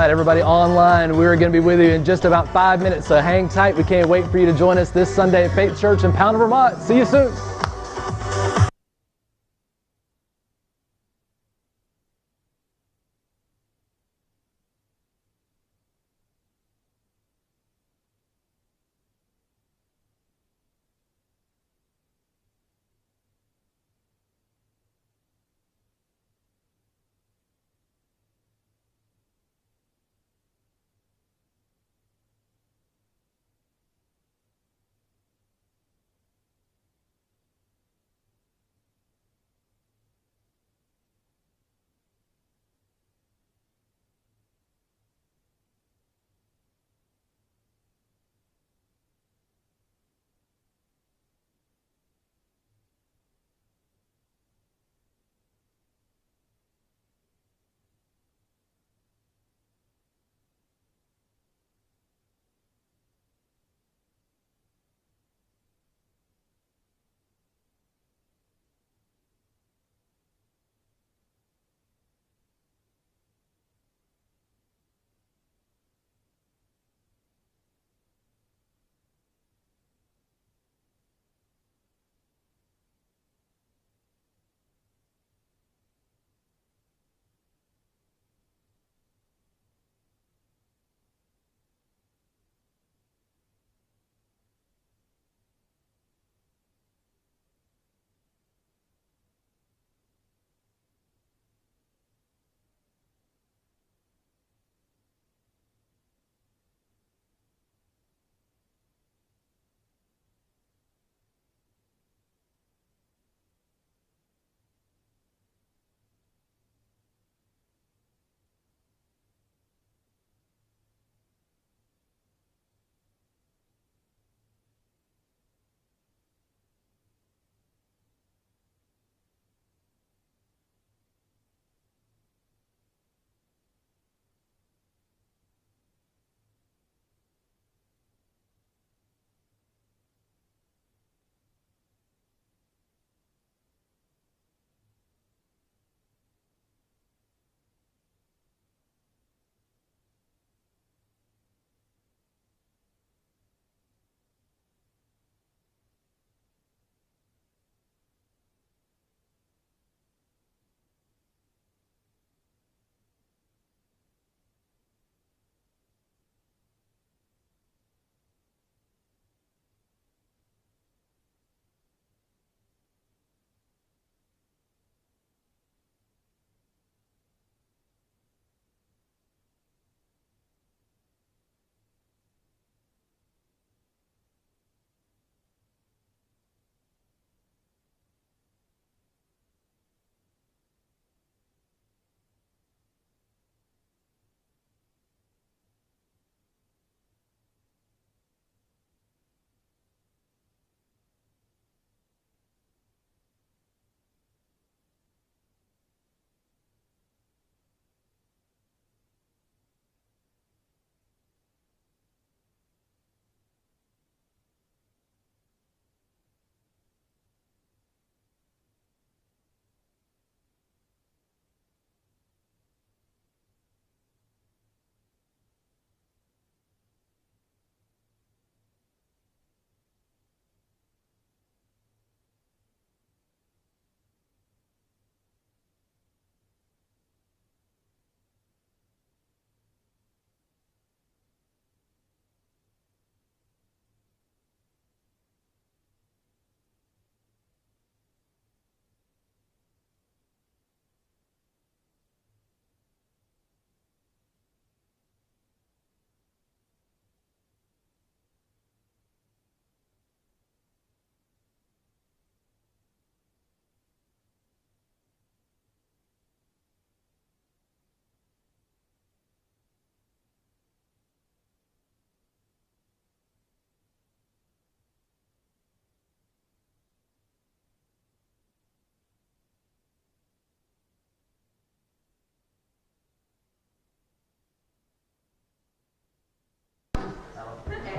right, everybody online, we're going to be with you in just about 5 minutes, so hang tight. We can't wait for you to join us this Sunday at Faith Church in Pownal, Vermont. See you soon.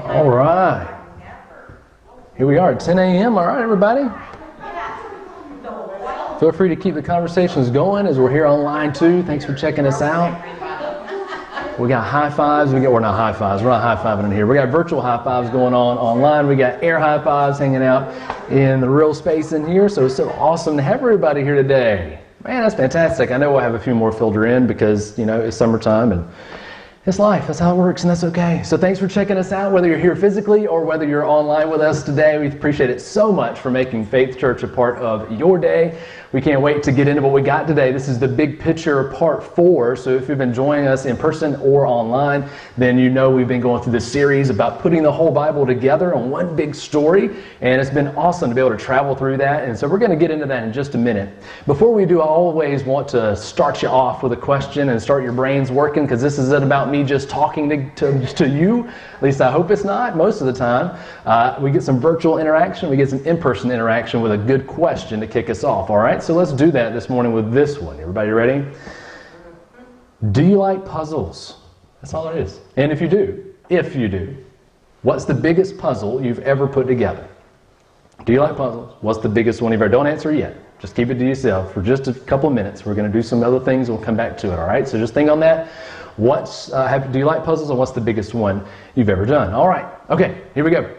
All right. Here we are at 10 a.m. All right, everybody. Feel free to keep the conversations going as we're here online too. Thanks for checking us out. We got high fives. We're not high fives. We're not high fiving in here. We got virtual high fives going on online. We got air high fives hanging out in the real space in here. So it's so awesome to have everybody here today. Man, that's fantastic. I know we'll have a few more filter in because, it's summertime and it's life. That's how it works, and that's okay. So thanks for checking us out, whether you're here physically or whether you're online with us today. We appreciate it so much for making Faith Church a part of your day. We can't wait to get into what we got today. This is the Big Picture Part 4. So if you've been joining us in person or online, then we've been going through this series about putting the whole Bible together on one big story. And it's been awesome to be able to travel through that. And so we're going to get into that in just a minute. Before we do, I always want to start you off with a question and start your brains working, because this isn't about me just talking to you. At least I hope it's not most of the time. We get some virtual interaction. We get some in-person interaction with a good question to kick us off. All right? So let's do that this morning with this one. Everybody ready? Do you like puzzles? That's all it is. And if you do, what's the biggest puzzle you've ever put together? Do you like puzzles? What's the biggest one you've ever? Don't answer yet. Just keep it to yourself for just a couple of minutes. We're going to do some other things. We'll come back to it. All right? So just think on that. Do you like puzzles, and what's the biggest one you've ever done? All right. Okay, here we go.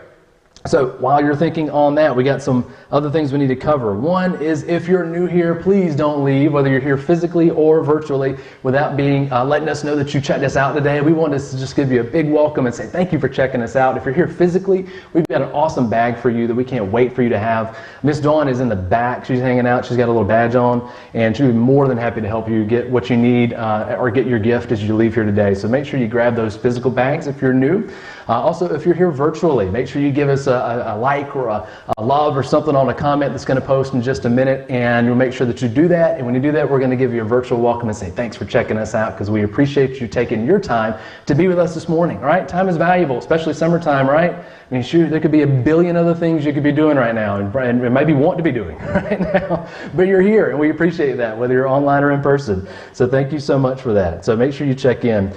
So while you're thinking on that, we got some other things we need to cover. One is, if you're new here, please don't leave, whether you're here physically or virtually, without letting us know that you checked us out today. We want to just give you a big welcome and say thank you for checking us out. If you're here physically, we've got an awesome bag for you that we can't wait for you to have. Miss Dawn is in the back. She's hanging out. She's got a little badge on, and she'll be more than happy to help you get what you need or get your gift as you leave here today. So make sure you grab those physical bags if you're new. Also, if you're here virtually, make sure you give us a like or a love or something on a comment that's going to post in just a minute, and we'll make sure that you do that. And when you do that, we're going to give you a virtual welcome and say thanks for checking us out, because we appreciate you taking your time to be with us this morning. All right, time is valuable, especially summertime, right? I mean, shoot, there could be a billion other things you could be doing right now, and maybe want to be doing right now, but you're here, and we appreciate that, whether you're online or in person. So thank you so much for that. So make sure you check in.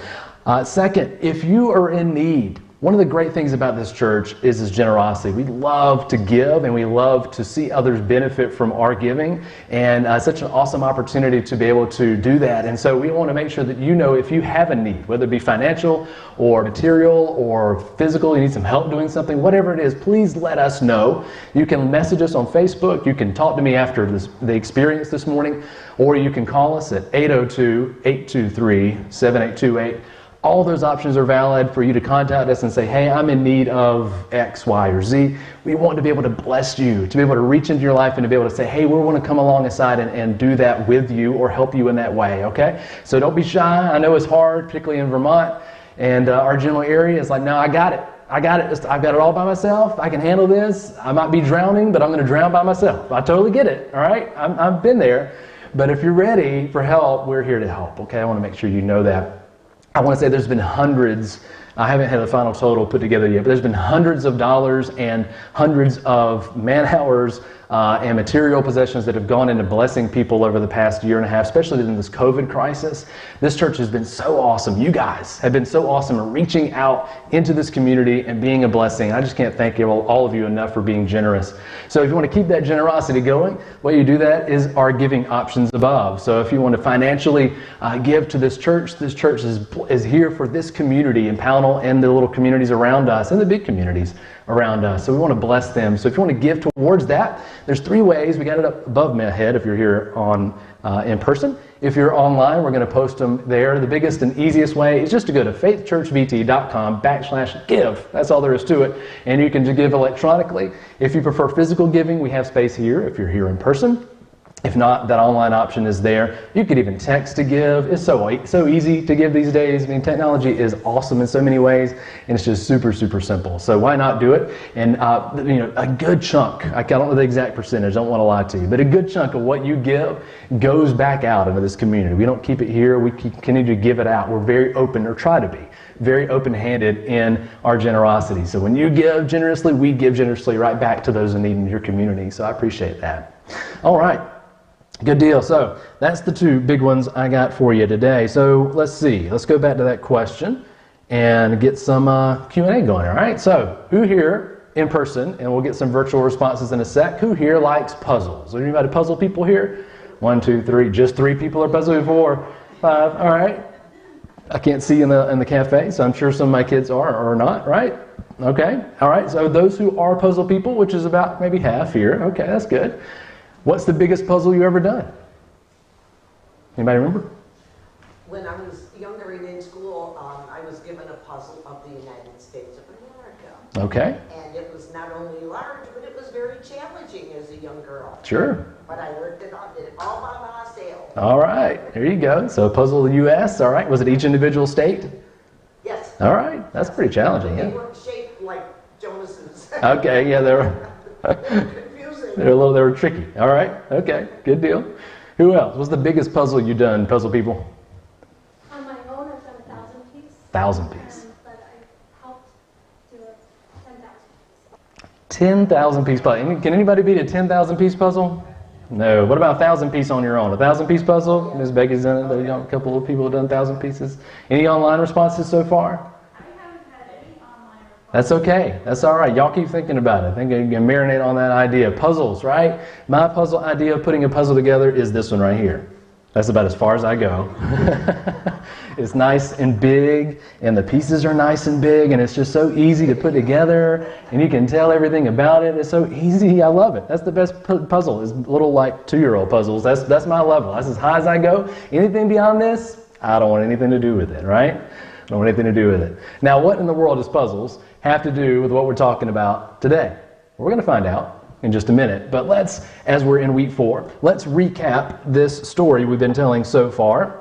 Second, if you are in need, one of the great things about this church is its generosity. We love to give, and we love to see others benefit from our giving, and such an awesome opportunity to be able to do that. And so we want to make sure that if you have a need, whether it be financial or material or physical, you need some help doing something, whatever it is, please let us know. You can message us on Facebook. You can talk to me after the experience this morning, or you can call us at 802-823-7828. All those options are valid for you to contact us and say, hey, I'm in need of X, Y, or Z. We want to be able to bless you, to be able to reach into your life and to be able to say, hey, we want to come alongside and do that with you or help you in that way, okay? So don't be shy. I know it's hard, particularly in Vermont, and our general area is like, no, I got it. I've got it all by myself. I can handle this. I might be drowning, but I'm going to drown by myself. I totally get it, all right? I've been there. But if you're ready for help, we're here to help, okay? I want to make sure you know that. I want to say there's been hundreds, I haven't had the final total put together yet, but there's been hundreds of dollars and hundreds of man hours and material possessions that have gone into blessing people over the past year and a half, especially in this COVID crisis. This church has been so awesome. You guys have been so awesome at reaching out into this community and being a blessing. I just can't thank all of you enough for being generous. So if you want to keep that generosity going, way you do that is our giving options above. So if you want to financially give to this church is here for this community in Pownell and the little communities around us and the big communities around us. So we want to bless them. So if you want to give towards that, there's 3 ways. We got it up above my head if you're here in person. If you're online, we're going to post them there. The biggest and easiest way is just to go to faithchurchvt.com/give. That's all there is to it. And you can just give electronically. If you prefer physical giving, we have space here if you're here in person. If not, that online option is there. You could even text to give. It's so easy to give these days. I mean, technology is awesome in so many ways, and it's just super, super simple. So why not do it? And a good chunk, I don't know the exact percentage, I don't want to lie to you, but a good chunk of what you give goes back out into this community. We don't keep it here. We continue to give it out. We're very open, or try to be, very open-handed in our generosity. So when you give generously, we give generously right back to those in need in your community. So I appreciate that. All right. Good deal. So that's the 2 big ones I got for you today. So let's see. Let's go back to that question and get some Q&A going. All right. So who here in person, and we'll get some virtual responses in a sec, who here likes puzzles? Is there anybody puzzle people here? 1, 2, 3. Just 3 people are puzzle. 4, 5. All right. I can't see in the cafe, so I'm sure some of my kids are or not, right? Okay, all right. So those who are puzzle people, which is about maybe half here. Okay, that's good. What's the biggest puzzle you ever done? Anybody remember? When I was younger and in school, I was given a puzzle of the United States of America. Okay. And it was not only large, but it was very challenging as a young girl. Sure. But I worked it out, did it all by myself. All right, there you go. So puzzle the U.S., all right. Was it each individual state? Yes. All right, that's pretty challenging, They yeah. weren't shaped like Jonas's. Okay, yeah, they were Confusing. they were tricky. All right, okay, good deal. Who else? What's the biggest puzzle you've done, puzzle people? On my own, I've done 1,000 piece. 1,000 piece. But I helped do a 10,000 piece. 10,000 piece puzzle. Can anybody beat a 10,000 piece puzzle? No. What about 1,000 piece on your own? A 1,000 piece puzzle? Ms. Becky's done it. There you go. A couple of people have done 1,000 pieces. Any online responses so far? I haven't had any online response. That's okay. That's all right. Y'all keep thinking about it. Think you can marinate on that idea. Puzzles, right? My puzzle idea of putting a puzzle together is this one right here. That's about as far as I go. It's nice and big, and the pieces are nice and big, and it's just so easy to put together, and you can tell everything about it. It's so easy. I love it. That's the best puzzle, is little like 2-year-old puzzles. That's my level. That's as high as I go. Anything beyond this, I don't want anything to do with it, right? I don't want anything to do with it. Now, what in the world does puzzles have to do with what we're talking about today? We're going to find out in just a minute. But let's, as we're in week 4, let's recap this story we've been telling so far.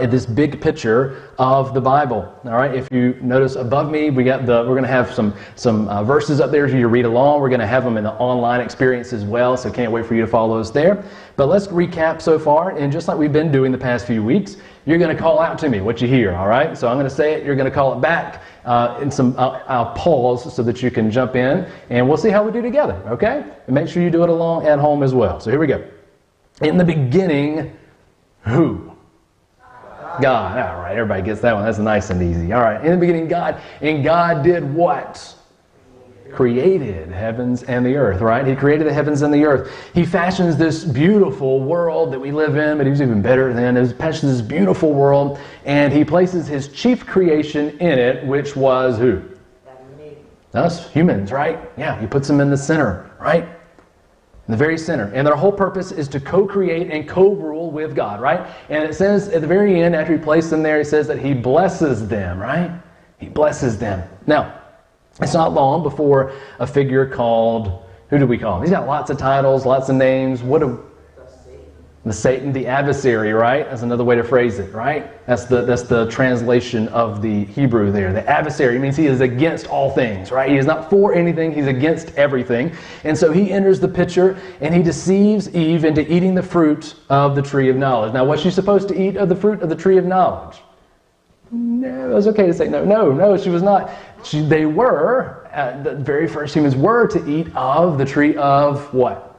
This big picture of the Bible. All right. If you notice above me, we're going to have some verses up there for you to read along. We're going to have them in the online experience as well. So can't wait for you to follow us there. But let's recap so far. And just like we've been doing the past few weeks, you're going to call out to me what you hear. All right. So I'm going to say it. You're going to call it back. I'll pause so that you can jump in, and we'll see how we do together. Okay. And make sure you do it along at home as well. So here we go. In the beginning, who? God. All right, everybody gets that one. That's nice and easy. All right, in the beginning, God. And God did what? Created heavens and the earth, right? He created the heavens and the earth. He fashions this beautiful world that we live in, but he was even better than. He fashions this beautiful world, and he places his chief creation in it, which was who? Us, humans, right? Yeah, he puts them in the center, right? In the very center. And their whole purpose is to co-create and co-rule with God, right? And it says at the very end, after he placed them there, he says that he blesses them, right? He blesses them. Now, it's not long before a figure called, who do we call him? He's got lots of titles, lots of names. The Satan, the adversary, right? That's another way to phrase it, right? That's the translation of the Hebrew there. The adversary means he is against all things, right? He is not for anything, he's against everything. And so he enters the picture and he deceives Eve into eating the fruit of the tree of knowledge. Now, was she supposed to eat of the fruit of the tree of knowledge? No, it was okay to say no. No, she was not. They were, the very first humans were to eat of the tree of what?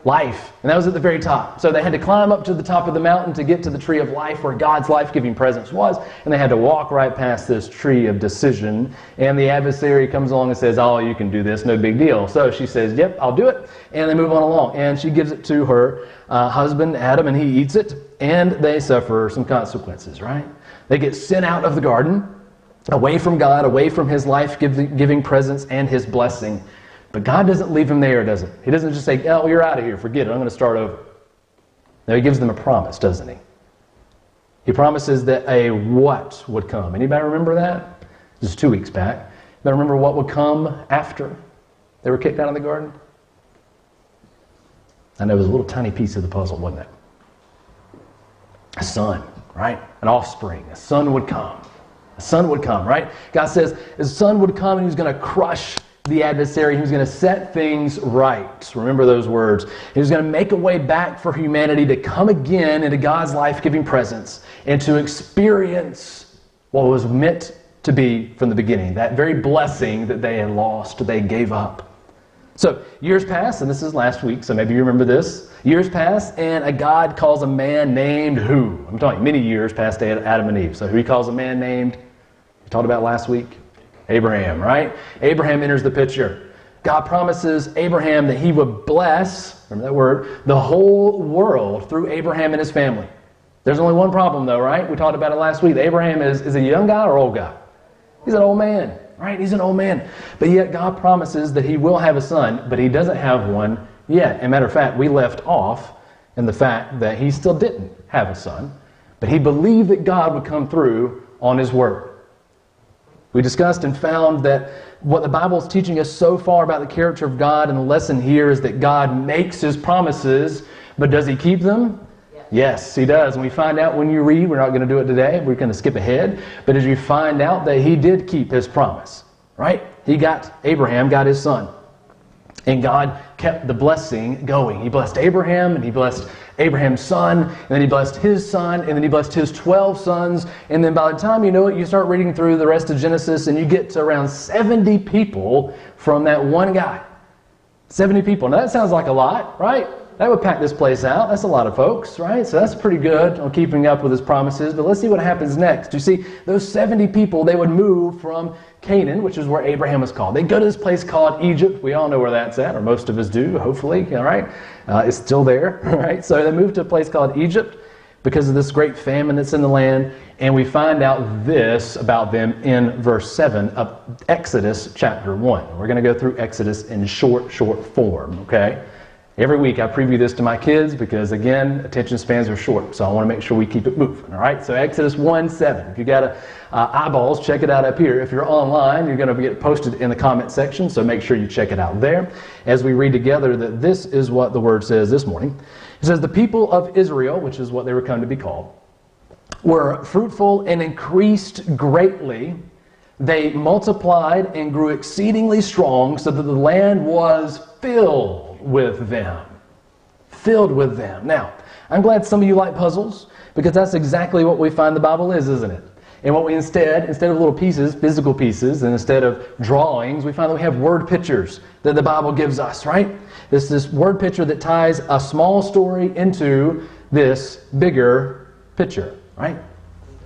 Life. And that was at the very top. So they had to climb up to the top of the mountain to get to the tree of life where God's life-giving presence was. And they had to walk right past this tree of decision. And the adversary comes along and says, oh, you can do this, no big deal. So she says, yep, I'll do it. And they move on along. And she gives it to her husband, Adam, and he eats it. And they suffer some consequences, right? They get sent out of the garden, away from God, away from his life-giving presence and his blessing. But God doesn't leave them there, does it? He doesn't just say, oh, you're out of here, forget it, I'm going to start over. No, he gives them a promise, doesn't he? He promises that a what would come. Anybody remember that? This is 2 weeks back. Anybody remember what would come after they were kicked out of the garden? I know it was a little tiny piece of the puzzle, wasn't it? A son, right? An offspring. A son would come. A son would come, right? God says his son would come and he was going to crush the adversary. He was going to set things right. Remember those words. He was going to make a way back for humanity to come again into God's life-giving presence and to experience what was meant to be from the beginning. That very blessing that they had lost, they gave up. So years pass, and this is last week, so maybe you remember this. Years pass, and a God calls a man named who? I'm talking many years past Adam and Eve. So who he calls a man named? We talked about last week. Abraham, right? Abraham enters the picture. God promises Abraham that he would bless, remember that word, the whole world through Abraham and his family. There's only one problem though, right? We talked about it last week. Abraham is a young guy or old guy? He's an old man, right? He's an old man. But yet God promises that he will have a son, but he doesn't have one yet. As a matter of fact, we left off in the fact that he still didn't have a son, but he believed that God would come through on his word. We discussed and found that what the Bible is teaching us so far about the character of God, and the lesson here is that God makes his promises, but does he keep them? Yes, he does. And we find out when you read, we're not going to do it today, we're going to skip ahead, but as you find out that he did keep his promise, right? Abraham got his son. And God kept the blessing going. He blessed Abraham, and he blessed Abraham's son, and then he blessed his son, and then he blessed his 12 sons. And then by the time you know it, you start reading through the rest of Genesis, and you get to around 70 people from that one guy. 70 people. Now that sounds like a lot, right? That would pack this place out. That's a lot of folks, right? So that's pretty good on keeping up with his promises. But let's see what happens next. You see, those 70 people, they would move from Canaan, which is where Abraham was called. They go to this place called Egypt. We all know where that's at, or most of us do, hopefully, all right? It's still there, right? So they moved to a place called Egypt because of this great famine that's in the land. And we find out this about them in verse 7 of Exodus chapter 1. We're going to go through Exodus in short form, okay? Every week I preview this to my kids because, again, attention spans are short, so I want to make sure we keep it moving, all right? So Exodus 1:7. If you got eyeballs, check it out up here. If you're online, you're going to get posted in the comment section, so make sure you check it out there as we read together that this is what the word says this morning. It says, the people of Israel, which is what they were come to be called, were fruitful and increased greatly. They multiplied and grew exceedingly strong so that the land was filled with them. Filled with them. Now, I'm glad some of you like puzzles because that's exactly what we find the Bible is, isn't it? And what we instead of little pieces, physical pieces, and instead of drawings, we find that we have word pictures that the Bible gives us, right? This word picture that ties a small story into this bigger picture, right?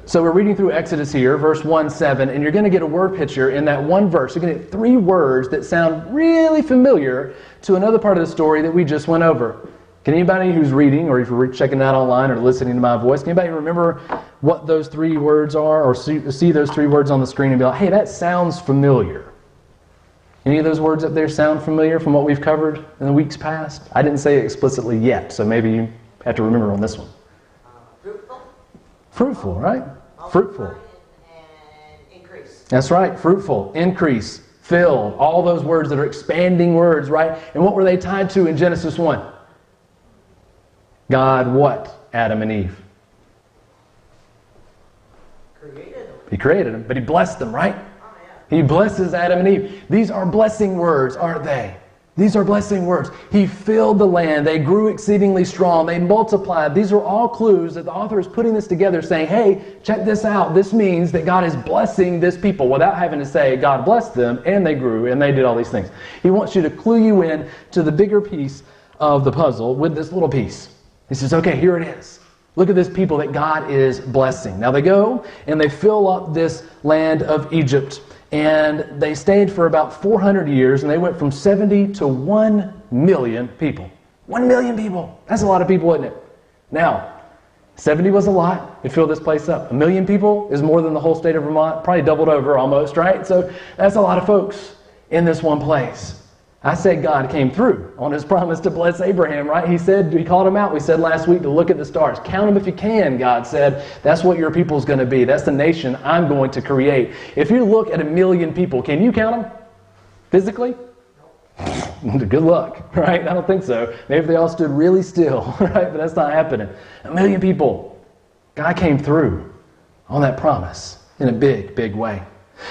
So we're reading through Exodus here, verse 1:7, and you're going to get a word picture in that one verse. You're going to get 3 words that sound really familiar to another part of the story that we just went over. Can anybody who's reading, or if you're checking out online or listening to my voice, can anybody remember what those 3 words are, or see those 3 words on the screen and be like, hey, that sounds familiar? Any of those words up there sound familiar from what we've covered in the weeks past? I didn't say it explicitly yet, so maybe you have to remember on this one. Fruitful. Fruitful, right? Fruitful. And increase. That's right. Fruitful, increase, filled. All those words that are expanding words, right? And what were they tied to in Genesis 1? God what? Adam and Eve. Created them. He created them, but he blessed them, right? Oh, yeah. He blesses Adam and Eve. These are blessing words, aren't they? These are blessing words. He filled the land. They grew exceedingly strong. They multiplied. These are all clues that the author is putting this together saying, hey, check this out. This means that God is blessing this people without having to say God blessed them and they grew and they did all these things. He wants you to clue you in to the bigger piece of the puzzle with this little piece. He says, okay, here it is. Look at this people that God is blessing. Now they go and they fill up this land of Egypt. And they stayed for about 400 years, and they went from 70 to 1 million people. 1 million people. That's a lot of people, isn't it? Now, 70 was a lot. It filled this place up. 1 million people is more than the whole state of Vermont. Probably doubled over almost, right? So that's a lot of folks in this one place. I said God came through on his promise to bless Abraham, right? He called him out. We said last week to look at the stars. Count them if you can, God said. That's what your people's going to be. That's the nation I'm going to create. If you look at 1 million people, can you count them physically? Good luck, right? I don't think so. Maybe if they all stood really still, right? But that's not happening. 1 million people. God came through on that promise in a big, big way.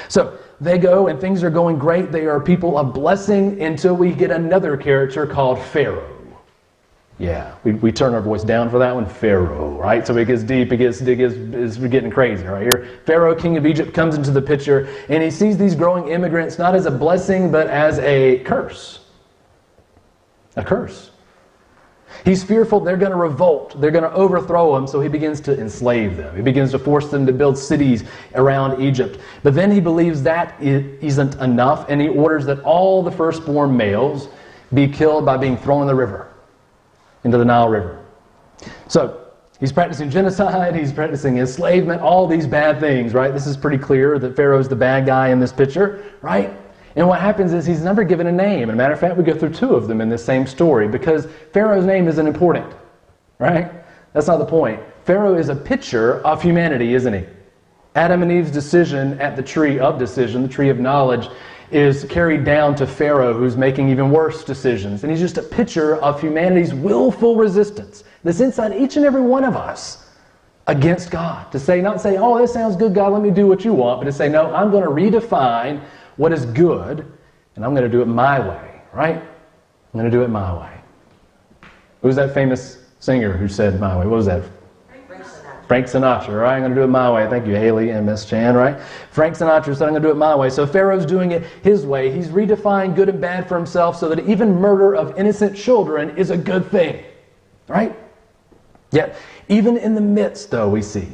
So they go and things are going great. They are people of blessing until we get another character called Pharaoh. Yeah, we turn our voice down for that one. Pharaoh, right? So it gets deep. It's getting crazy right here. Pharaoh, king of Egypt, comes into the picture and he sees these growing immigrants not as a blessing but as a curse. A curse. He's fearful they're going to revolt. They're going to overthrow him, so he begins to enslave them. He begins to force them to build cities around Egypt. But then he believes that isn't enough, and he orders that all the firstborn males be killed by being thrown in the river, into the Nile River. So He's practicing genocide, he's practicing enslavement, all these bad things, right? This is pretty clear that Pharaoh's the bad guy in this picture, right? And what happens is he's never given a name. As a matter of fact, we go through two of them in this same story because Pharaoh's name isn't important, right? That's not the point. Pharaoh is a picture of humanity, isn't he? Adam and Eve's decision at the tree of decision, the tree of knowledge, is carried down to Pharaoh, who's making even worse decisions. And he's just a picture of humanity's willful resistance that's inside each and every one of us against God. To say, not say, oh, this sounds good, God, let me do what you want, but to say, no, I'm going to redefine what is good, and I'm going to do it my way, right? I'm going to do it my way. Who's that famous singer who said my way? What was that? Frank Sinatra, right? I'm going to do it my way. Thank you, Haley and Miss Chan, right? Frank Sinatra said, I'm going to do it my way. So Pharaoh's doing it his way. He's redefined good and bad for himself so that even murder of innocent children is a good thing, right? Yet, even in the midst, though, we see,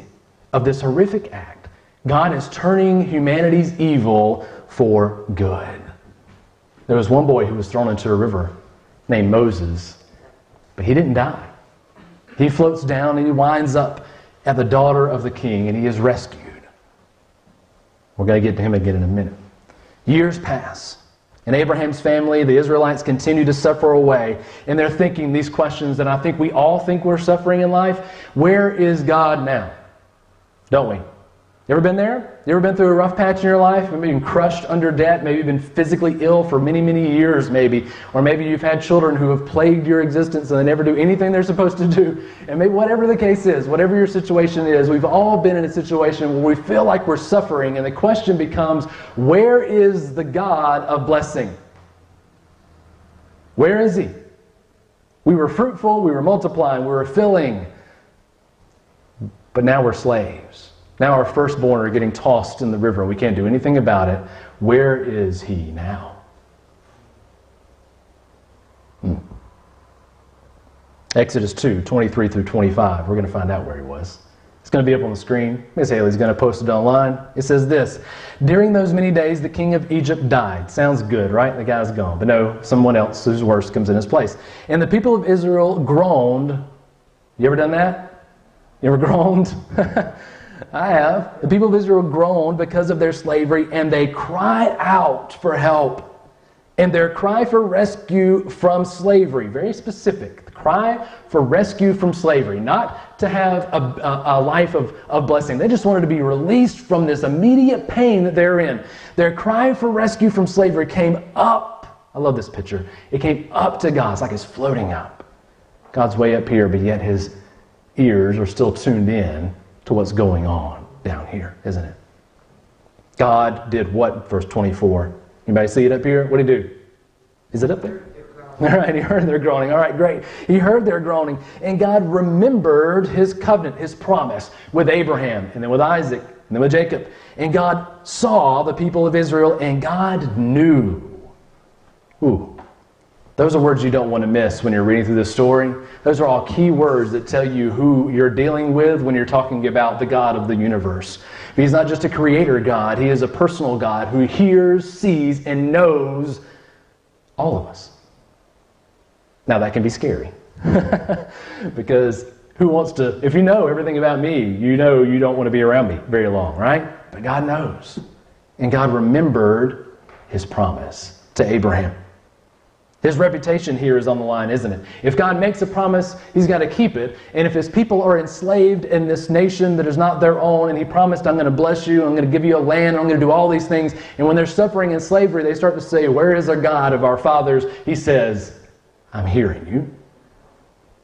of this horrific act, God is turning humanity's evil for good. There was one boy who was thrown into a river named Moses, but he didn't die. He floats down and he winds up at the daughter of the king, and he is rescued. We're going to get to him again in a minute. Years pass. In Abraham's family, the Israelites continue to suffer away, and they're thinking these questions that I think we all think we're suffering in life. Where is God now? Don't we? You ever been there? You ever been through a rough patch in your life? Maybe you've been crushed under debt. Maybe you've been physically ill for many, many years maybe. Or maybe you've had children who have plagued your existence and they never do anything they're supposed to do. And maybe whatever the case is, whatever your situation is, we've all been in a situation where we feel like we're suffering. And the question becomes, where is the God of blessing? Where is He? We were fruitful, we were multiplying, we were filling. But now we're slaves. Now our firstborn are getting tossed in the river. We can't do anything about it. Where is He now? Exodus 2, 23 through 25. We're going to find out where He was. It's going to be up on the screen. Miss Haley's going to post it online. It says this: during those many days, the king of Egypt died. Sounds good, right? The guy's gone. But no, someone else who's worse comes in his place. And the people of Israel groaned. You ever done that? You ever groaned? I have. The people of Israel groaned because of their slavery, and they cried out for help. And their cry for rescue from slavery, very specific, the cry for rescue from slavery, not to have a life of blessing. They just wanted to be released from this immediate pain that they're in. Their cry for rescue from slavery came up. I love this picture. It came up to God. It's like it's floating up. God's way up here, but yet His ears are still tuned in to what's going on down here, isn't it? God did what? Verse 24. Anybody see it up here? What did He do? Is it up there? All right, He heard their groaning. All right, great. He heard their groaning, and God remembered His covenant, His promise with Abraham, and then with Isaac, and then with Jacob. And God saw the people of Israel, and God knew. Ooh. Those are words you don't want to miss when you're reading through this story. Those are all key words that tell you who you're dealing with when you're talking about the God of the universe. He's not just a creator God. He is a personal God who hears, sees, and knows all of us. Now that can be scary. Because who wants to, if you know everything about me, you know you don't want to be around me very long, right? But God knows. And God remembered His promise to Abraham. His reputation here is on the line, isn't it? If God makes a promise, He's got to keep it. And if His people are enslaved in this nation that is not their own, and He promised, I'm going to bless you, I'm going to give you a land, I'm going to do all these things. And when they're suffering in slavery, they start to say, where is our God of our fathers? He says, I'm hearing you.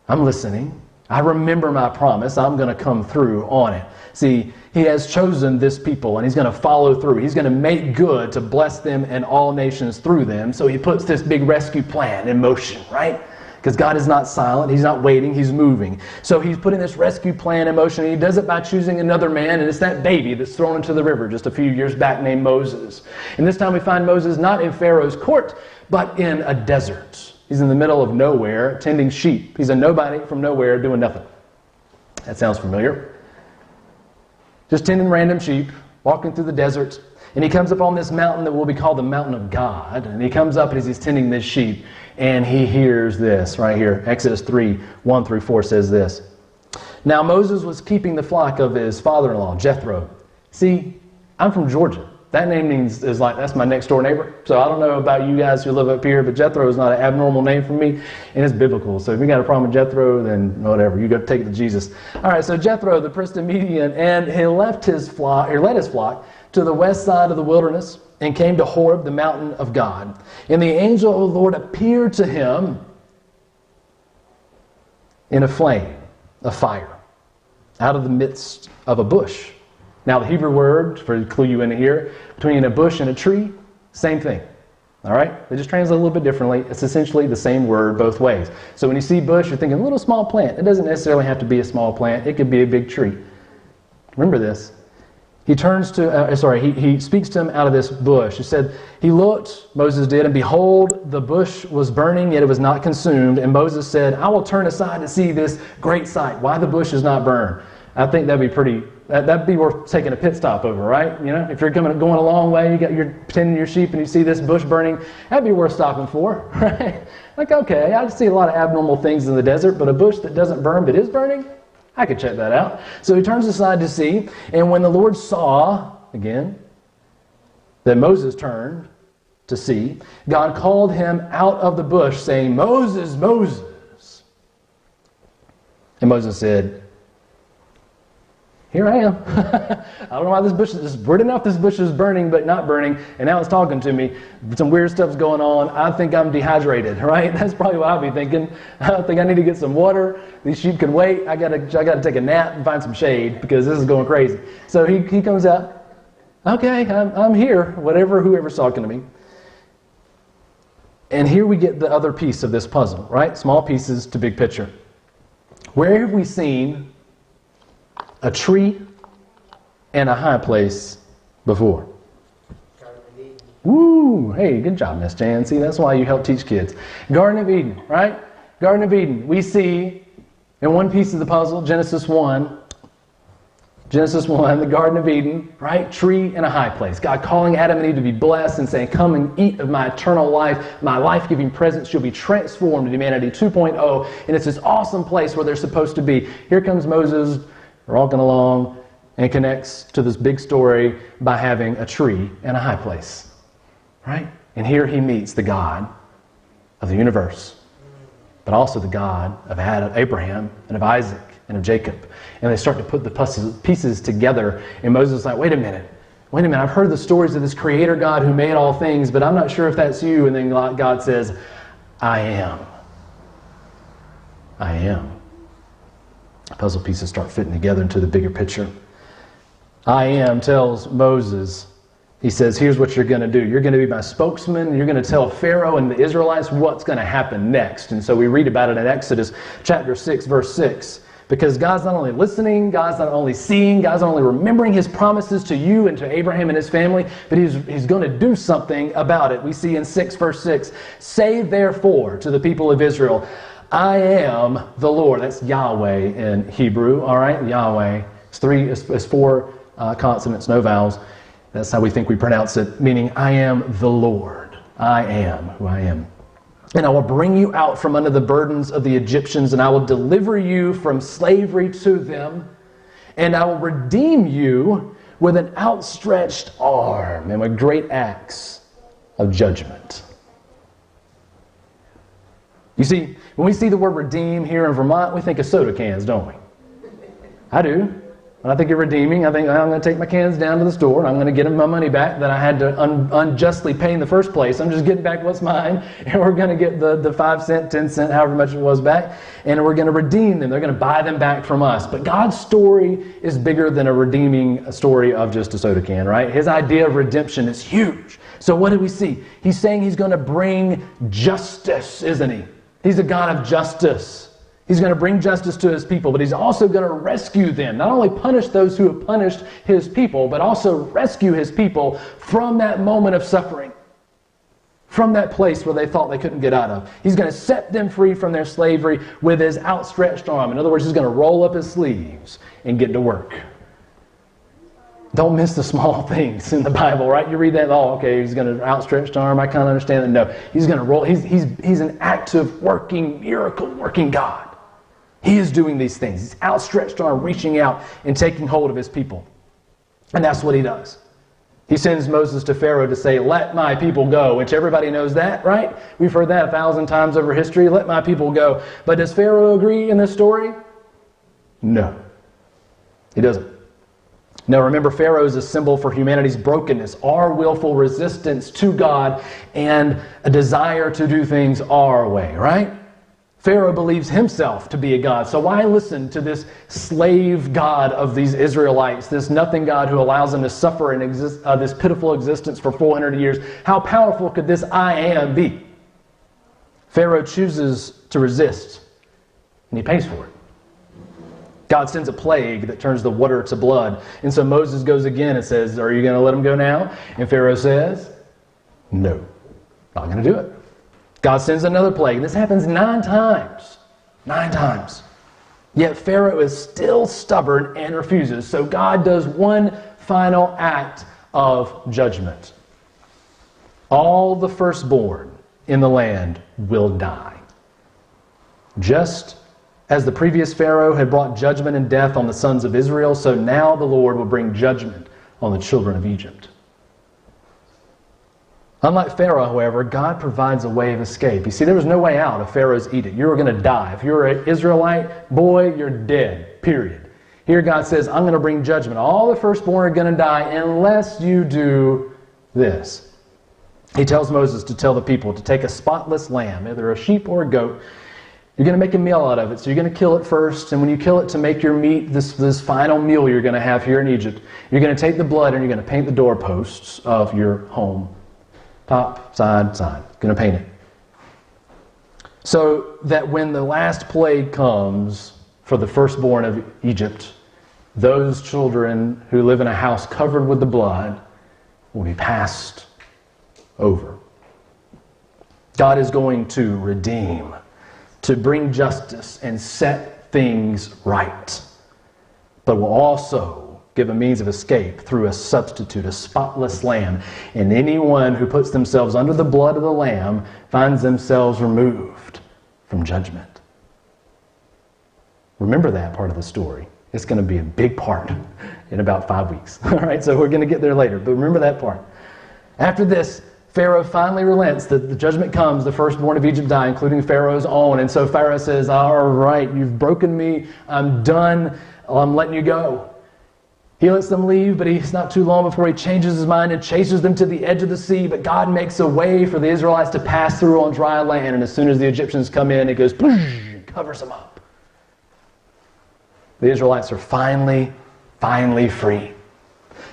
I'm listening. I remember my promise. I'm going to come through on it. See, He has chosen this people, and He's going to follow through. He's going to make good to bless them and all nations through them. So He puts this big rescue plan in motion, right? Because God is not silent. He's not waiting. He's moving. So He's putting this rescue plan in motion, and He does it by choosing another man, and it's that baby that's thrown into the river just a few years back named Moses. And this time we find Moses not in Pharaoh's court, but in a desert. He's in the middle of nowhere, tending sheep. He's a nobody from nowhere doing nothing. That sounds familiar. Just tending random sheep, walking through the desert. And he comes up on this mountain that will be called the Mountain of God. And he comes up as he's tending this sheep, and he hears this right here. Exodus 3, 1 through 4 says this. Now Moses was keeping the flock of his father-in-law, Jethro. See, I'm from Georgia. That name means is like, that's my next door neighbor. So I don't know about you guys who live up here, but Jethro is not an abnormal name for me, and it's biblical. So if you got a problem with Jethro, then whatever, you got to take it to Jesus. All right, so Jethro, the priest of Midian, and he led his flock to the west side of the wilderness and came to Horeb, the mountain of God. And the angel of the Lord appeared to him in a flame, a fire, out of the midst of a bush. Now the Hebrew word, for to clue you in here, between a bush and a tree, same thing. All right? They just translate a little bit differently. It's essentially the same word both ways. So when you see bush, you're thinking a little small plant. It doesn't necessarily have to be a small plant. It could be a big tree. Remember this. He speaks to him out of this bush. He said, he looked, Moses did, and behold, the bush was burning, yet it was not consumed. And Moses said, I will turn aside to see this great sight, why the bush is not burned. I think that'd be worth taking a pit stop over, right? You know, if you're going a long way, you're tending your sheep and you see this bush burning, that'd be worth stopping for, right? Like, okay, I see a lot of abnormal things in the desert, but a bush that doesn't burn but is burning, I could check that out. So he turns aside to see, and when the Lord saw, again, that Moses turned to see, God called him out of the bush, saying, Moses, Moses. And Moses said, here I am. I don't know why this bush is weird enough. This bush is burning, but not burning. And now it's talking to me. Some weird stuff's going on. I think I'm dehydrated, right? That's probably what I'll be thinking. I think I need to get some water. These sheep can wait. I gotta take a nap and find some shade because this is going crazy. So he comes out. Okay, I'm here. Whoever's talking to me. And here we get the other piece of this puzzle, right? Small pieces to big picture. Where have we seen a tree and a high place before? Woo! Hey, good job, Miss Jan. See, that's why you help teach kids. Garden of Eden, right? Garden of Eden. We see in one piece of the puzzle, Genesis 1, the Garden of Eden, right? Tree and a high place. God calling Adam and Eve to be blessed and saying, come and eat of my eternal life, my life-giving presence. You'll be transformed to humanity 2.0. And it's this awesome place where they're supposed to be. Here comes Moses walking along and connects to this big story by having a tree and a high place, right? And here he meets the God of the universe, but also the God of Abraham and of Isaac and of Jacob. And they start to put the pieces together. And Moses is like, wait a minute. I've heard the stories of this creator God who made all things, but I'm not sure if that's you. And then God says, I am. Puzzle pieces start fitting together into the bigger picture. I am tells Moses, he says, here's what you're going to do. You're going to be my spokesman. You're going to tell Pharaoh and the Israelites what's going to happen next. And so we read about it in Exodus chapter 6, verse 6. Because God's not only listening, God's not only seeing, God's not only remembering his promises to you and to Abraham and his family, but he's going to do something about it. We see in 6, verse 6, say therefore to the people of Israel, I am the Lord. That's Yahweh in Hebrew, all right? Yahweh. It's four consonants, no vowels. That's how we think we pronounce it, meaning I am the Lord. I am who I am. And I will bring you out from under the burdens of the Egyptians, and I will deliver you from slavery to them, and I will redeem you with an outstretched arm and with great acts of judgment. You see, when we see the word redeem here in Vermont, we think of soda cans, don't we? I do. When I think of redeeming, I think I'm going to take my cans down to the store and I'm going to get them my money back that I had to unjustly pay in the first place. I'm just getting back what's mine, and we're going to get the 5 cent, 10 cent, however much it was back, and we're going to redeem them. They're going to buy them back from us. But God's story is bigger than a redeeming story of just a soda can, right? His idea of redemption is huge. So what do we see? He's saying he's going to bring justice, isn't he? He's a God of justice. He's going to bring justice to his people, but he's also going to rescue them. Not only punish those who have punished his people, but also rescue his people from that moment of suffering, from that place where they thought they couldn't get out of. He's going to set them free from their slavery with his outstretched arm. In other words, he's going to roll up his sleeves and get to work. Don't miss the small things in the Bible, right? You read that, oh, okay, he's going to outstretched arm. I kind of understand that. No, he's going to roll. He's an active, working, miracle-working God. He is doing these things. He's outstretched arm, reaching out and taking hold of his people. And that's what he does. He sends Moses to Pharaoh to say, let my people go, which everybody knows that, right? We've heard that 1,000 times over history. Let my people go. But does Pharaoh agree in this story? No. He doesn't. Now remember, Pharaoh is a symbol for humanity's brokenness, our willful resistance to God, and a desire to do things our way, right? Pharaoh believes himself to be a god. So why listen to this slave god of these Israelites, this nothing God who allows them to suffer and this pitiful existence for 400 years? How powerful could this I am be? Pharaoh chooses to resist, and he pays for it. God sends a plague that turns the water to blood. And so Moses goes again and says, are you going to let them go now? And Pharaoh says, no, not going to do it. God sends another plague. This happens 9 times. 9 times. Yet Pharaoh is still stubborn and refuses. So God does one final act of judgment. All the firstborn in the land will die. Just as the previous Pharaoh had brought judgment and death on the sons of Israel, so now the Lord will bring judgment on the children of Egypt. Unlike Pharaoh, however, God provides a way of escape. You see, there was no way out of Pharaoh's edict. You were going to die. If you were an Israelite, boy, you're dead, period. Here God says, I'm going to bring judgment. All the firstborn are going to die unless you do this. He tells Moses to tell the people to take a spotless lamb, either a sheep or a goat. You're going to make a meal out of it, so you're going to kill it first. And when you kill it to make your meat, this final meal you're going to have here in Egypt, you're going to take the blood and you're going to paint the doorposts of your home. Top, side, side. Going to paint it. So that when the last plague comes for the firstborn of Egypt, those children who live in a house covered with the blood will be passed over. God is going to redeem, to bring justice and set things right, but will also give a means of escape through a substitute, a spotless lamb. And anyone who puts themselves under the blood of the lamb finds themselves removed from judgment. Remember that part of the story. It's going to be a big part in about 5 weeks. All right, so we're going to get there later, but remember that part. After this, Pharaoh finally relents. The judgment comes. The firstborn of Egypt die, including Pharaoh's own. And so Pharaoh says, all right, you've broken me. I'm done. I'm letting you go. He lets them leave, but it's not too long before he changes his mind and chases them to the edge of the sea. But God makes a way for the Israelites to pass through on dry land. And as soon as the Egyptians come in, it goes, covers them up. The Israelites are finally free.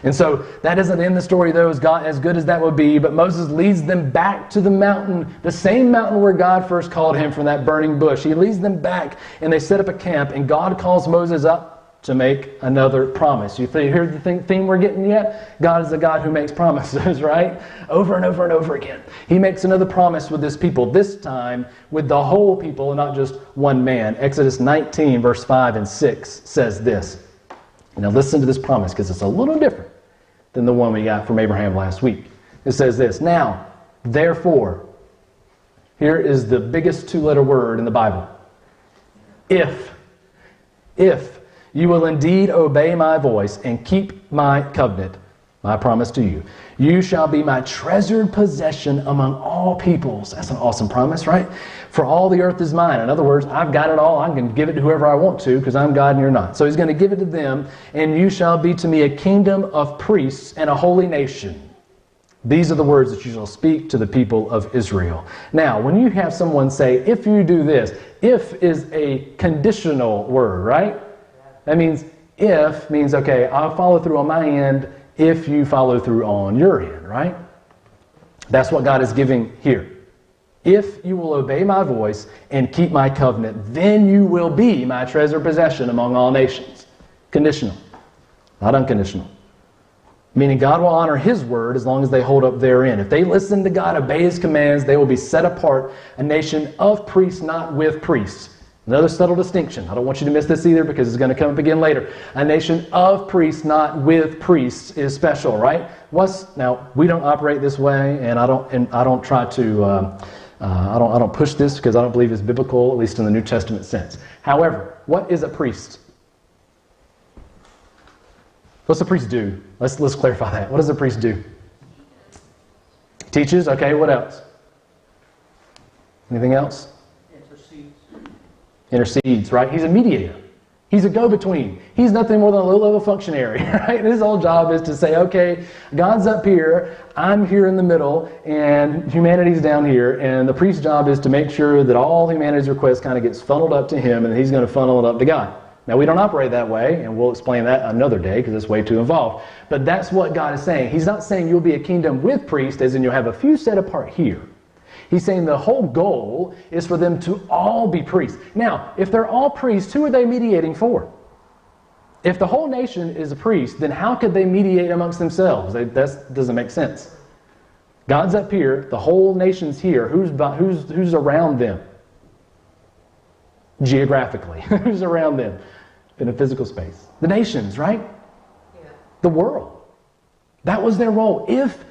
And so that doesn't end the story, though, as good as that would be. But Moses leads them back to the mountain, the same mountain where God first called him from that burning bush. He leads them back, and they set up a camp. And God calls Moses up to make another promise. You hear the theme we're getting yet? God is a God who makes promises, right? Over and over and over again. He makes another promise with this people, this time with the whole people and not just one man. Exodus 19, verse 5 and 6 says this. Now listen to this promise because it's a little different than the one we got from Abraham last week. It says this, now, therefore, here is the biggest 2-letter word in the Bible. If you will indeed obey my voice and keep my covenant, my promise to you, you shall be my treasured possession among all peoples. That's an awesome promise, right? For all the earth is mine. In other words, I've got it all. I can give it to whoever I want to because I'm God and you're not. So he's going to give it to them, and you shall be to me a kingdom of priests and a holy nation. These are the words that you shall speak to the people of Israel. Now, when you have someone say, if you do this, if is a conditional word, right? That means if means, okay, I'll follow through on my end if you follow through on your end, right? That's what God is giving here. If you will obey my voice and keep my covenant, then you will be my treasured possession among all nations. Conditional, not unconditional. Meaning God will honor his word as long as they hold up their end. If they listen to God, obey his commands, they will be set apart, a nation of priests, not with priests. Another subtle distinction. I don't want you to miss this either because it's going to come up again later. A nation of priests, not with priests, is special, right? Now, we don't operate this way, and I don't try to I don't push this because I don't believe it's biblical, at least in the New Testament sense. However, what is a priest? What's a priest do? Let's clarify that. What does a priest do? Teaches. Okay, what else? Anything else? Intercedes, right? He's a mediator. He's a go-between. He's nothing more than a low-level functionary, right? His whole job is to say, okay, God's up here, I'm here in the middle, and humanity's down here, and the priest's job is to make sure that all humanity's requests kind of gets funneled up to him, and he's going to funnel it up to God. Now, we don't operate that way, and we'll explain that another day because it's way too involved. But that's what God is saying. He's not saying you'll be a kingdom with priests, as in you'll have a few set apart here. He's saying the whole goal is for them to all be priests. Now, if they're all priests, who are they mediating for? If the whole nation is a priest, then how could they mediate amongst themselves? That doesn't make sense. God's up here, the whole nation's here. Who's around them? Geographically, who's around them in a physical space? The nations, right? Yeah. The world. That was their role. If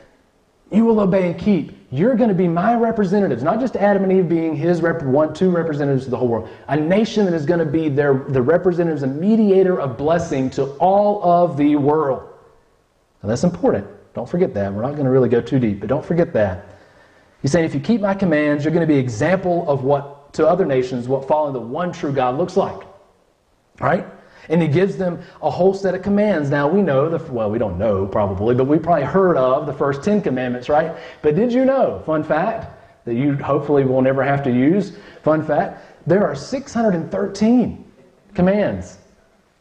you will obey and keep, you're going to be my representatives, not just Adam and Eve being his two representatives to the whole world. A nation that is going to be the representatives and mediator of blessing to all of the world. Now that's important. Don't forget that. We're not going to really go too deep, but don't forget that. He's saying if you keep my commands, you're going to be an example of what to other nations, what following the one true God looks like. All right? And he gives them a whole set of commands. Now we know, we don't know probably, but we probably heard of the first 10 commandments, right? But did you know, fun fact, that you hopefully will never have to use, fun fact, there are 613 commands.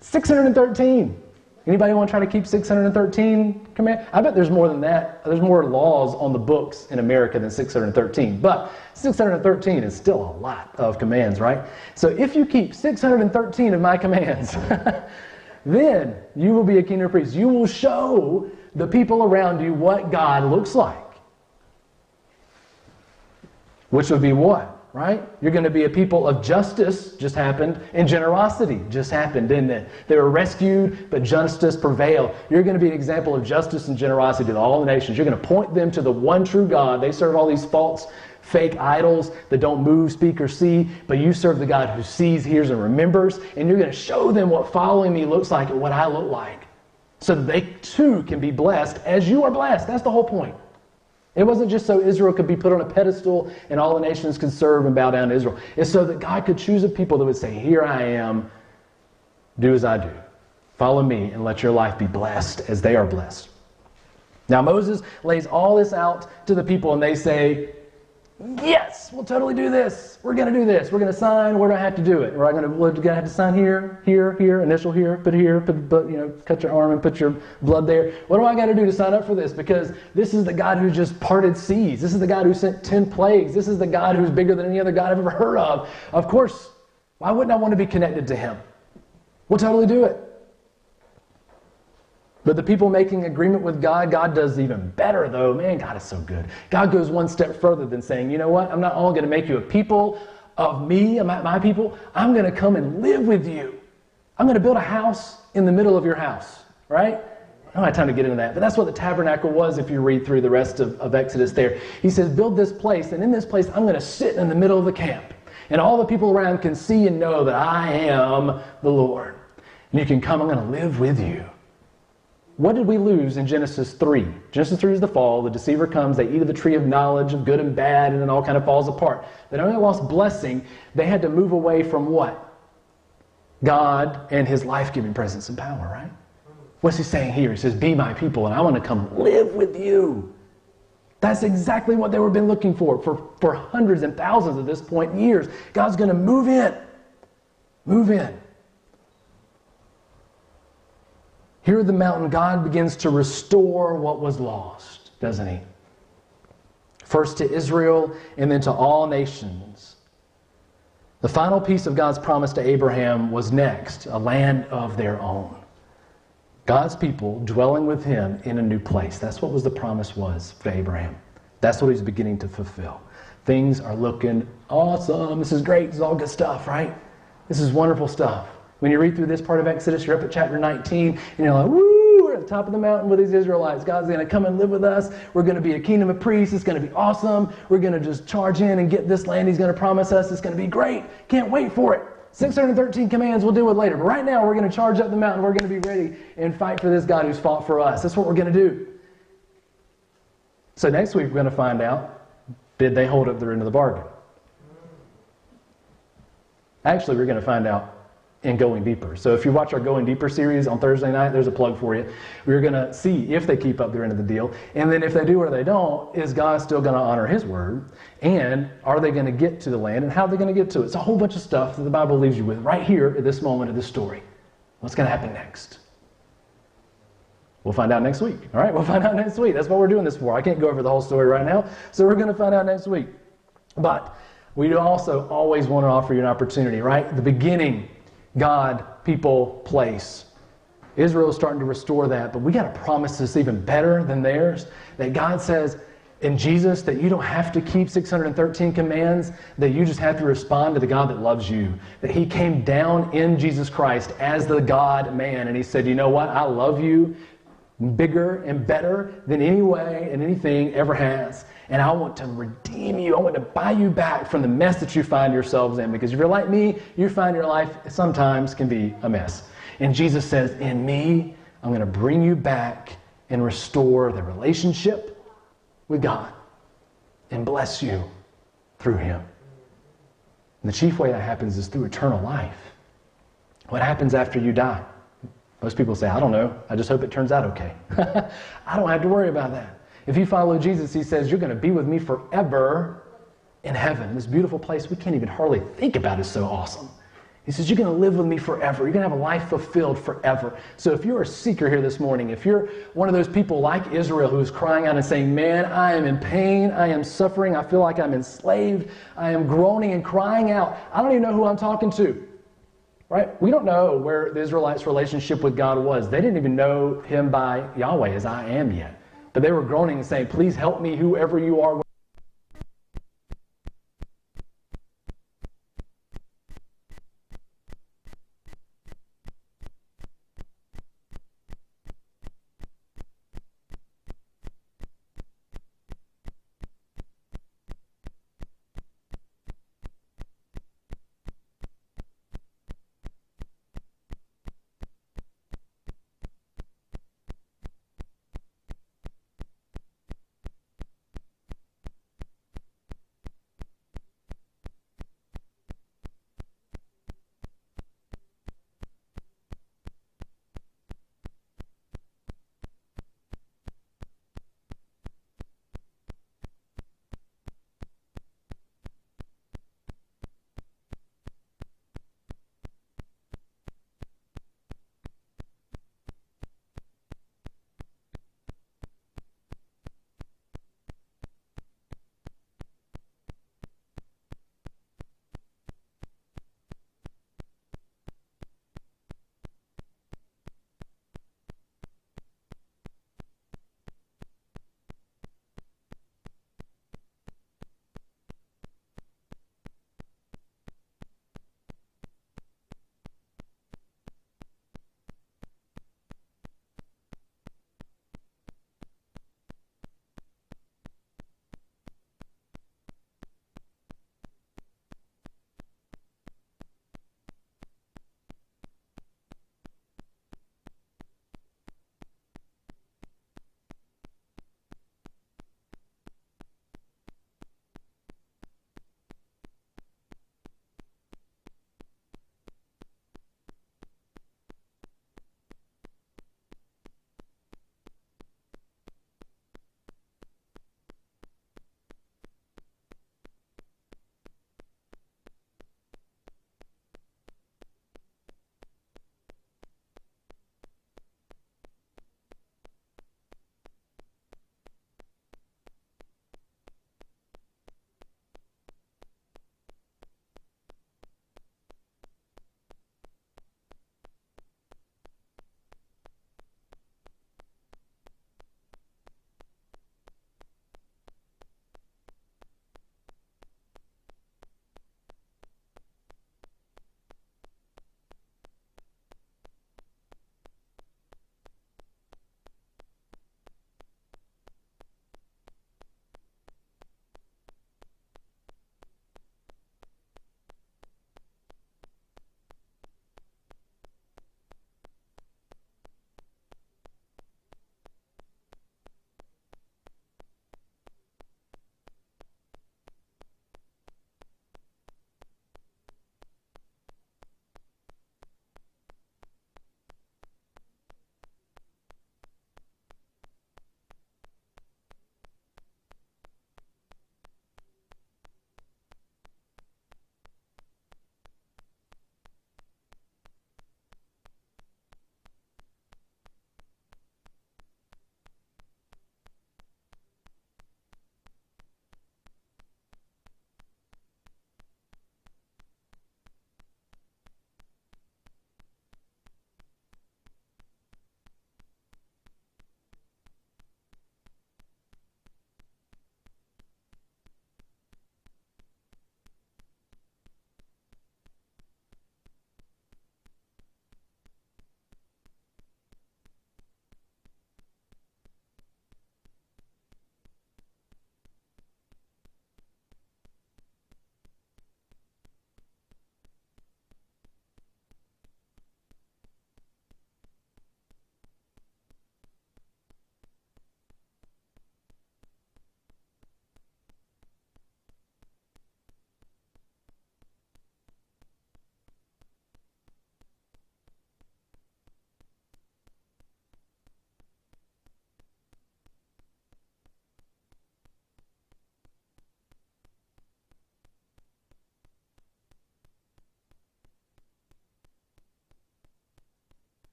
613. Anybody want to try to keep 613 commands? I bet there's more than that. There's more laws on the books in America than 613. But 613 is still a lot of commands, right? So if you keep 613 of my commands, then you will be a kingdom of priests. You will show the people around you what God looks like. Which would be what? Right? You're going to be a people of justice, just happened, and generosity, just happened, didn't it? They were rescued, but justice prevailed. You're going to be an example of justice and generosity to all the nations. You're going to point them to the one true God. They serve all these false, fake idols that don't move, speak, or see, but you serve the God who sees, hears, and remembers, and you're going to show them what following me looks like and what I look like, so that they too can be blessed as you are blessed. That's the whole point. It wasn't just so Israel could be put on a pedestal and all the nations could serve and bow down to Israel. It's so that God could choose a people that would say, here I am, do as I do. Follow me and let your life be blessed as they are blessed. Now Moses lays all this out to the people and they say, yes, we'll totally do this. We're going to do this. We're going to sign. We're going to have to do it. We're going to have to sign here, initial here, cut your arm and put your blood there. What do I got to do to sign up for this? Because this is the God who just parted seas. This is the God who sent 10 plagues. This is the God who's bigger than any other God I've ever heard of. Of course, why wouldn't I want to be connected to him? We'll totally do it. But the people making agreement with God, God does even better though. Man, God is so good. God goes one step further than saying, you know what? I'm not only going to make you a people of me, my people. I'm going to come and live with you. I'm going to build a house in the middle of your house, right? I don't have time to get into that, but that's what the tabernacle was if you read through the rest of Exodus there. He says, build this place, and in this place I'm going to sit in the middle of the camp. And all the people around can see and know that I am the Lord. And you can come, I'm going to live with you. What did we lose in Genesis 3? Genesis 3 is the fall. The deceiver comes. They eat of the tree of knowledge of good and bad, and it all kind of falls apart. They not only lost blessing, they had to move away from what? God and his life-giving presence and power, right? What's he saying here? He says, be my people, and I want to come live with you. That's exactly what they were been looking for hundreds and thousands at this point, years. God's going to move in. Move in. Here at the mountain, God begins to restore what was lost, doesn't he? First to Israel and then to all nations. The final piece of God's promise to Abraham was next, a land of their own. God's people dwelling with him in a new place. That's what the promise was for Abraham. That's what he's beginning to fulfill. Things are looking awesome. This is great. This is all good stuff, right? This is wonderful stuff. When you read through this part of Exodus, you're up at chapter 19, and you're like, woo, at the top of the mountain with these Israelites. God's going to come and live with us. We're going to be a kingdom of priests. It's going to be awesome. We're going to just charge in and get this land He's going to promise us. It's going to be great. Can't wait for it. 613 commands we'll deal with later. But right now, we're going to charge up the mountain. We're going to be ready and fight for this God who's fought for us. That's what we're going to do. So next week, we're going to find out, did they hold up their end of the bargain? Actually, we're going to find out in Going Deeper. So if you watch our Going Deeper series on Thursday night, there's a plug for you. We're going to see if they keep up their end of the deal. And then if they do or they don't, is God still going to honor His word? And are they going to get to the land? And how are they going to get to it? It's a whole bunch of stuff that the Bible leaves you with right here at this moment of this story. What's going to happen next? We'll find out next week. All right, we'll find out next week. That's what we're doing this for. I can't go over the whole story right now. So we're going to find out next week. But we also always want to offer you an opportunity, right? The beginning, God, people, place. Israel is starting to restore that, but we got a promise that's even better than theirs. That God says in Jesus that you don't have to keep 613 commands, that you just have to respond to the God that loves you. That He came down in Jesus Christ as the God-man, and He said, you know what? I love you bigger and better than any way and anything ever has. And I want to redeem you. I want to buy you back from the mess that you find yourselves in. Because if you're like me, you find your life sometimes can be a mess. And Jesus says, in me, I'm going to bring you back and restore the relationship with God and bless you through Him. And the chief way that happens is through eternal life. What happens after you die? Most people say, I don't know. I just hope it turns out okay. I don't have to worry about that. If you follow Jesus, He says, you're going to be with me forever in heaven. This beautiful place we can't even hardly think about is so awesome. He says, you're going to live with me forever. You're going to have a life fulfilled forever. So if you're a seeker here this morning, if you're one of those people like Israel who's crying out and saying, man, I am in pain, I am suffering, I feel like I'm enslaved, I am groaning and crying out, I don't even know who I'm talking to. Right? We don't know where the Israelites' relationship with God was. They didn't even know Him by Yahweh as I am yet. But they were groaning and saying, please help me, whoever you are.